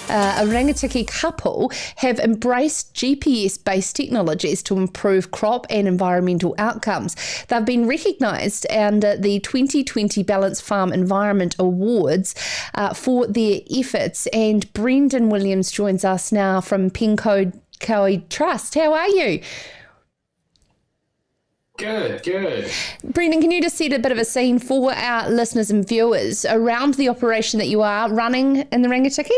a Rangitikei couple have embraced GPS-based technologies to improve crop and environmental outcomes. They've been recognised under the 2020 Ballance Farm Environment Awards for their efforts. And Brendon Williams joins us now from Penco Trust. How are you? Good. Brendon, can you just set a bit of a scene for our listeners and viewers around the operation that you are running in the Rangitikei?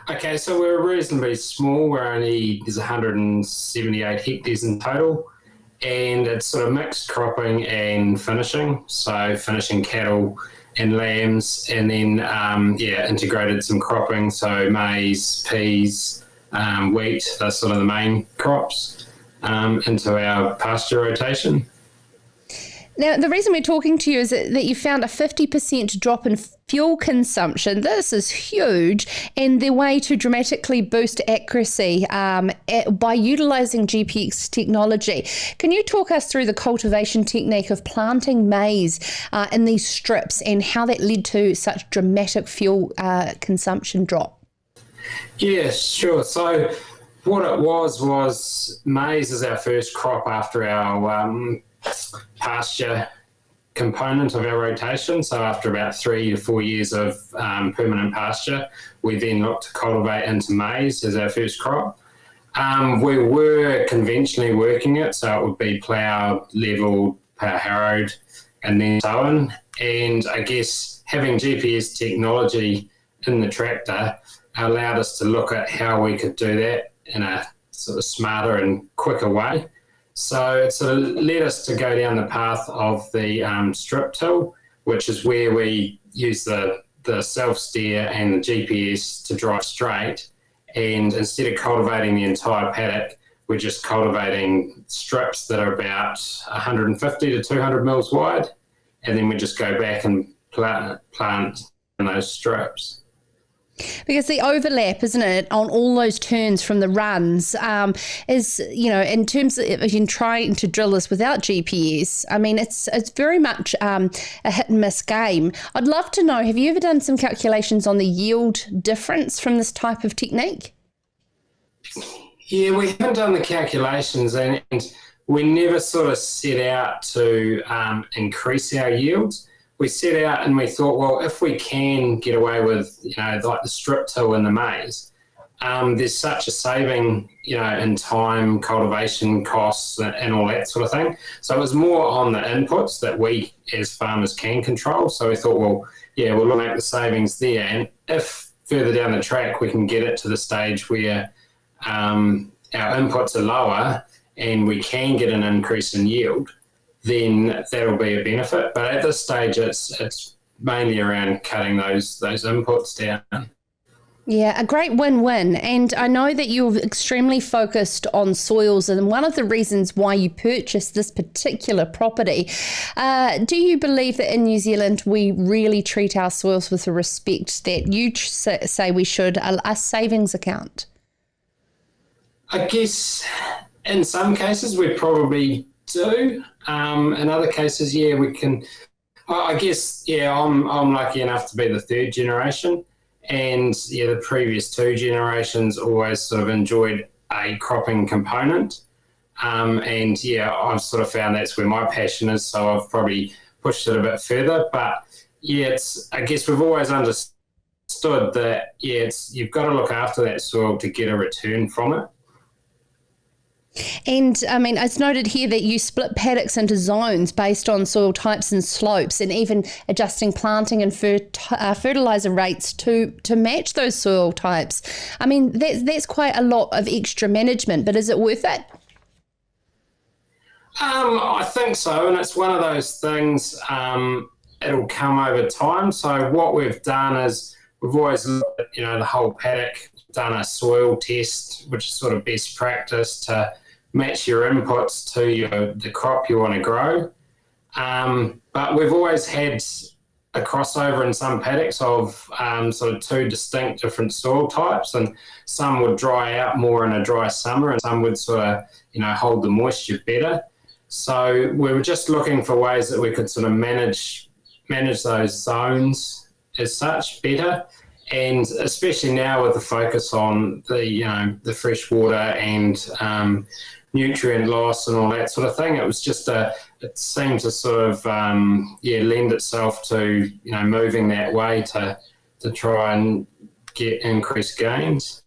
Okay, so we're reasonably small. There's 178 hectares in total, and it's sort of mixed cropping and finishing. So finishing cattle and lambs, and then integrated some cropping. So maize, peas, wheat. That's sort of the main crops into our pasture rotation. Now, the reason we're talking to you is that you found a 50% drop in fuel consumption. This is huge, and the way to dramatically boost accuracy by utilising GPS technology. Can you talk us through the cultivation technique of planting maize in these strips and how that led to such dramatic fuel consumption drop? Yeah, sure. So what it was maize is our first crop after our pasture component of our rotation. So after about 3 to 4 years of permanent pasture, we then looked to cultivate into maize as our first crop. We were conventionally working it, so it would be ploughed, levelled, power harrowed, and then sown. And I guess having GPS technology in the tractor allowed us to look at how we could do that in a sort of smarter and quicker way. So it sort of led us to go down the path of the strip till, which is where we use the self-steer and the GPS to drive straight. And instead of cultivating the entire paddock, we're just cultivating strips that are about 150 to 200 mils wide. And then we just go back and plant in those strips. Because the overlap, isn't it, on all those turns from the runs is, in terms of in trying to drill this without GPS, I mean, it's very much a hit and miss game. I'd love to know, have you ever done some calculations on the yield difference from this type of technique? Yeah, we haven't done the calculations, and we never sort of set out to increase our yields. We set out and we thought, well, if we can get away with, like the strip till and the maize, there's such a saving, in time, cultivation costs and all that sort of thing. So it was more on the inputs that we as farmers can control. So we thought, well, yeah, we'll make the savings there. And if further down the track we can get it to the stage where our inputs are lower and we can get an increase in yield, then that'll be a benefit. But at this stage, it's mainly around cutting those inputs down. Yeah, a great win-win. And I know that you're extremely focused on soils, and one of the reasons why you purchased this particular property. Do you believe that in New Zealand we really treat our soils with the respect that you say we should, a savings account? I guess in some cases we probably do. In other cases, yeah, we can. I guess, yeah, I'm lucky enough to be the third generation, and yeah, the previous two generations always sort of enjoyed a cropping component, and yeah, I've sort of found that's where my passion is, so I've probably pushed it a bit further. But yeah, I guess we've always understood that you've got to look after that soil to get a return from it. And I mean, it's noted here that you split paddocks into zones based on soil types and slopes, and even adjusting planting and fertilizer rates to match those soil types. I mean, that's quite a lot of extra management, but is it worth it? I think so, and it's one of those things, it'll come over time. So what we've done is we've always looked at, the whole paddock, done a soil test, which is sort of best practice to match your inputs to the crop you want to grow. But we've always had a crossover in some paddocks of sort of two distinct different soil types, and some would dry out more in a dry summer and some would sort of, hold the moisture better. So we were just looking for ways that we could sort of manage those zones as such better. And especially now with the focus on the fresh water and nutrient loss and all that sort of thing, it seemed to sort of lend itself to moving that way to try and get increased gains.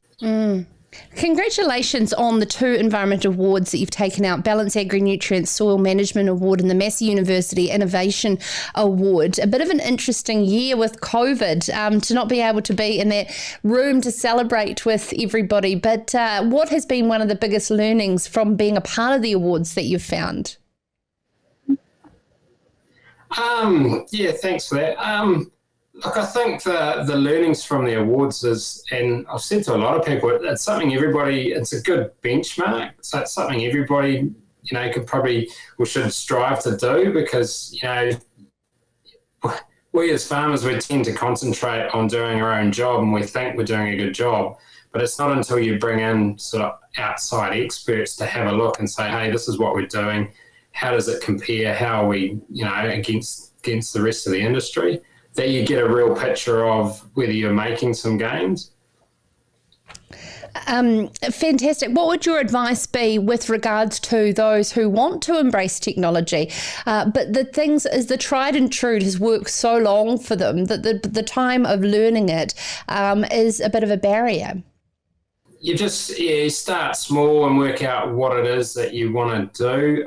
Congratulations on the 2 environmental awards that you've taken out, Ballance Agri-Nutrient Soil Management Award and the Massey University Innovation Award. A bit of an interesting year with COVID, to not be able to be in that room to celebrate with everybody. But what has been one of the biggest learnings from being a part of the awards that you've found? Thanks for that. Look, I think the learnings from the awards is, and I've said to a lot of people, it's something it's a good benchmark. So it's something everybody, should strive to do, because, we as farmers, we tend to concentrate on doing our own job and we think we're doing a good job. But it's not until you bring in sort of outside experts to have a look and say, hey, this is what we're doing. How does it compare? How are we, against the rest of the industry? That you get a real picture of whether you're making some gains. Fantastic. What would your advice be with regards to those who want to embrace technology, but the things is the tried and true has worked so long for them that the time of learning it is a bit of a barrier? You you start small and work out what it is that you want to do.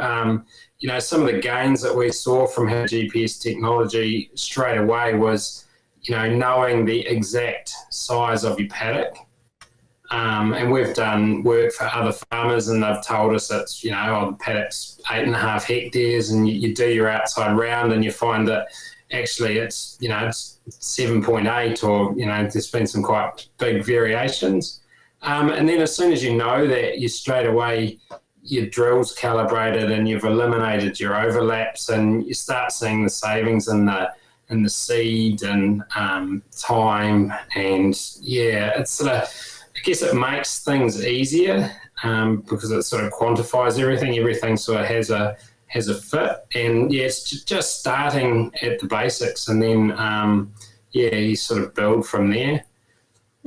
Some of the gains that we saw from having GPS technology straight away was, knowing the exact size of your paddock. And we've done work for other farmers and they've told us it's, the paddock's 8.5 hectares, and you do your outside round and you find that actually it's 7.8, or, there's been some quite big variations. And then as soon as you know that, you straight away, your drill's calibrated and you've eliminated your overlaps, and you start seeing the savings in the seed and time. And it's I guess it makes things easier because it sort of quantifies everything. Everything sort of has a fit, and it's just starting at the basics, and then you sort of build from there.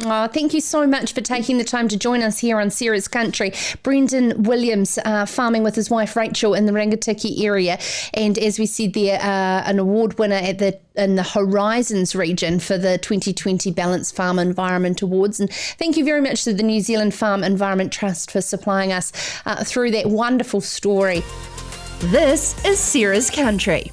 Oh, thank you so much for taking the time to join us here on Sarah's Country. Brendon Williams, farming with his wife Rachel in the Rangitikei area, and as we said there, an award winner in the Horizons region for the 2020 Ballance Farm Environment Awards. And thank you very much to the New Zealand Farm Environment Trust for supplying us through that wonderful story. This is Sarah's Country.